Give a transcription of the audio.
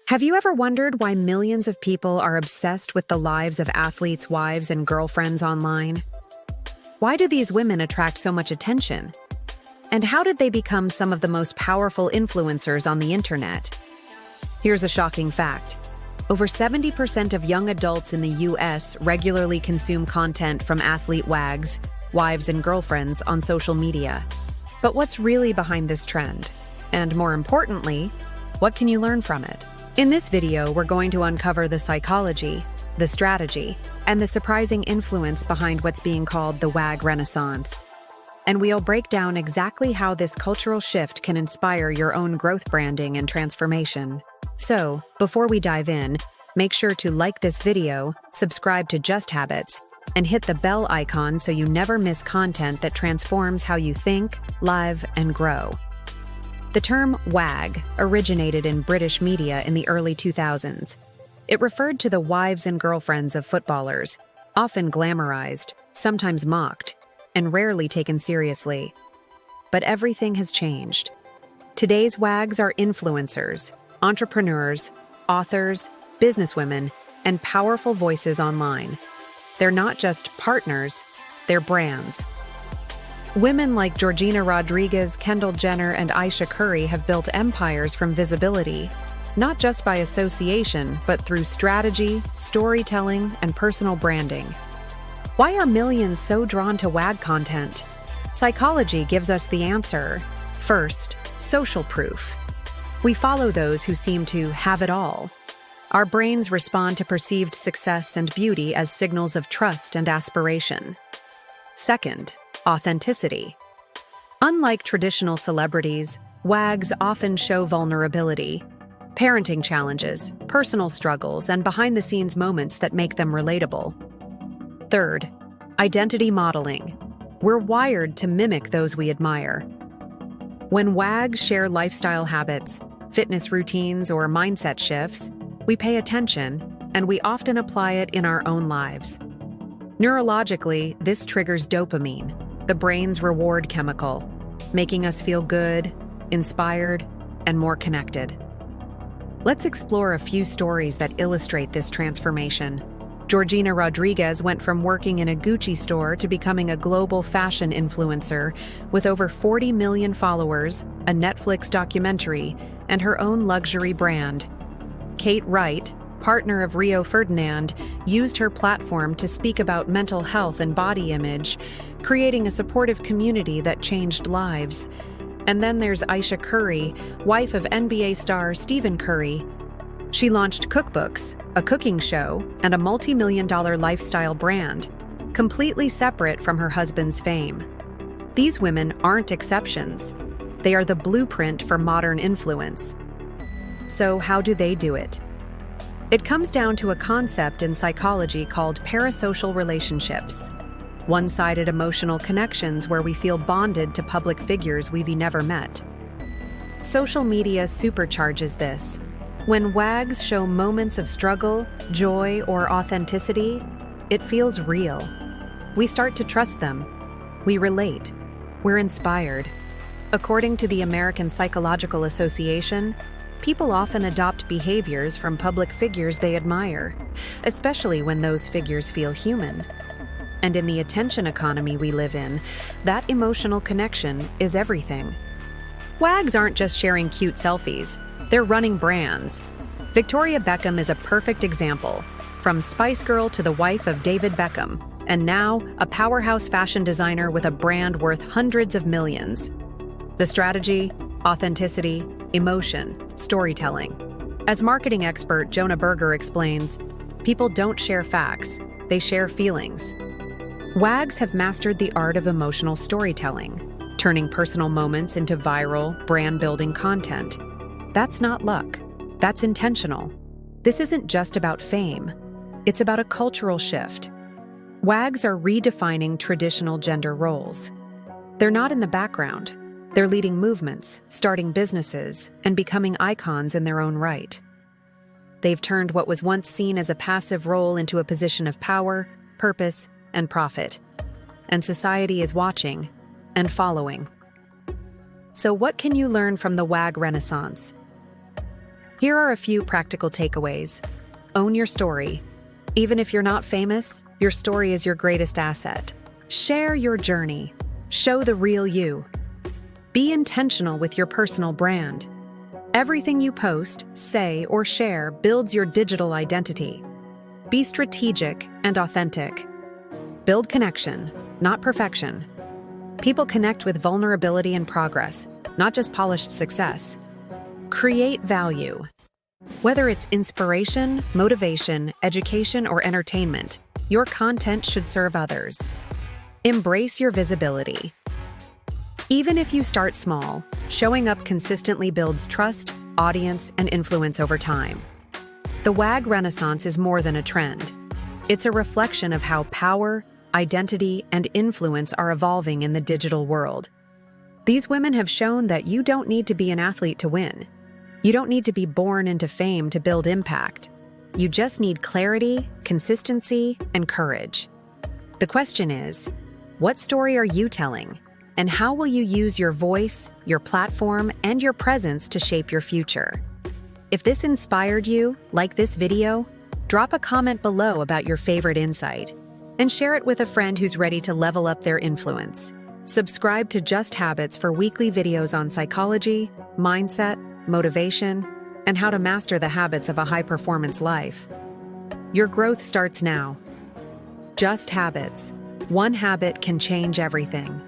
Have you ever wondered why millions of people are obsessed with the lives of athletes' wives and girlfriends online? Why do these women attract so much attention? And how did they become some of the most powerful influencers on the internet? Here's a shocking fact. Over 70% of young adults in the US regularly consume content from athlete WAGs, wives and girlfriends, on social media. But what's really behind this trend? And more importantly, what can you learn from it? In this video, we're going to uncover the psychology, the strategy, and the surprising influence behind what's being called the WAG Renaissance. And we'll break down exactly how this cultural shift can inspire your own growth branding and transformation. So, before we dive in, make sure to like this video, subscribe to Just Habits, and hit the bell icon so you never miss content that transforms how you think, live, and grow. The term WAG originated in British media in the early 2000s. It referred to the wives and girlfriends of footballers, often glamorized, sometimes mocked, and rarely taken seriously. But everything has changed. Today's WAGs are influencers, entrepreneurs, authors, businesswomen, and powerful voices online. They're not just partners, they're brands. Women like Georgina Rodriguez, Kendall Jenner, and Aisha Curry have built empires from visibility, not just by association, but through strategy, storytelling, and personal branding. Why are millions so drawn to WAG content? Psychology gives us the answer. First, social proof. We follow those who seem to have it all. Our brains respond to perceived success and beauty as signals of trust and aspiration. Second, authenticity. Unlike traditional celebrities, WAGs often show vulnerability, parenting challenges, personal struggles, and behind-the-scenes moments that make them relatable. Third, identity modeling. We're wired to mimic those we admire. When WAGs share lifestyle habits, fitness routines, or mindset shifts, we pay attention, and we often apply it in our own lives. Neurologically, this triggers dopamine, the brain's reward chemical, making us feel good, inspired, and more connected. Let's explore a few stories that illustrate this transformation. Georgina Rodriguez went from working in a Gucci store to becoming a global fashion influencer with over 40 million followers, a Netflix documentary, and her own luxury brand. Kate Wright, partner of Rio Ferdinand, used her platform to speak about mental health and body image, creating a supportive community that changed lives. And then there's Aisha Curry, wife of NBA star Stephen Curry. She launched cookbooks, a cooking show, and a multi-million-dollar lifestyle brand, completely separate from her husband's fame. These women aren't exceptions. They are the blueprint for modern influence. So how do they do it? It comes down to a concept in psychology called parasocial relationships. One-sided emotional connections where we feel bonded to public figures we've never met. Social media supercharges this. When WAGs show moments of struggle, joy, or authenticity, it feels real. We start to trust them. We relate. We're inspired. According to the American Psychological Association, people often adopt behaviors from public figures they admire, especially when those figures feel human. And in the attention economy we live in, that emotional connection is everything. WAGs aren't just sharing cute selfies, they're running brands. Victoria Beckham is a perfect example, from Spice Girl to the wife of David Beckham, and now a powerhouse fashion designer with a brand worth hundreds of millions. The strategy, authenticity, emotion, storytelling. As marketing expert Jonah Berger explains, people don't share facts, they share feelings. WAGs have mastered the art of emotional storytelling, turning personal moments into viral, brand-building content. That's not luck, that's intentional. This isn't just about fame, it's about a cultural shift. WAGs are redefining traditional gender roles. They're not in the background. They're leading movements, starting businesses, and becoming icons in their own right. They've turned what was once seen as a passive role into a position of power, purpose, and profit. And society is watching and following. So what can you learn from the WAG Renaissance? Here are a few practical takeaways. Own your story. Even if you're not famous, your story is your greatest asset. Share your journey. Show the real you. Be intentional with your personal brand. Everything you post, say, or share builds your digital identity. Be strategic and authentic. Build connection, not perfection. People connect with vulnerability and progress, not just polished success. Create value. Whether it's inspiration, motivation, education, or entertainment, your content should serve others. Embrace your visibility. Even if you start small, showing up consistently builds trust, audience, and influence over time. The WAG Renaissance is more than a trend. It's a reflection of how power, identity, and influence are evolving in the digital world. These women have shown that you don't need to be an athlete to win. You don't need to be born into fame to build impact. You just need clarity, consistency, and courage. The question is, what story are you telling? And how will you use your voice, your platform, and your presence to shape your future? If this inspired you, like this video, drop a comment below about your favorite insight and share it with a friend who's ready to level up their influence. Subscribe to Just Habits for weekly videos on psychology, mindset, motivation, and how to master the habits of a high-performance life. Your growth starts now. Just Habits. One habit can change everything.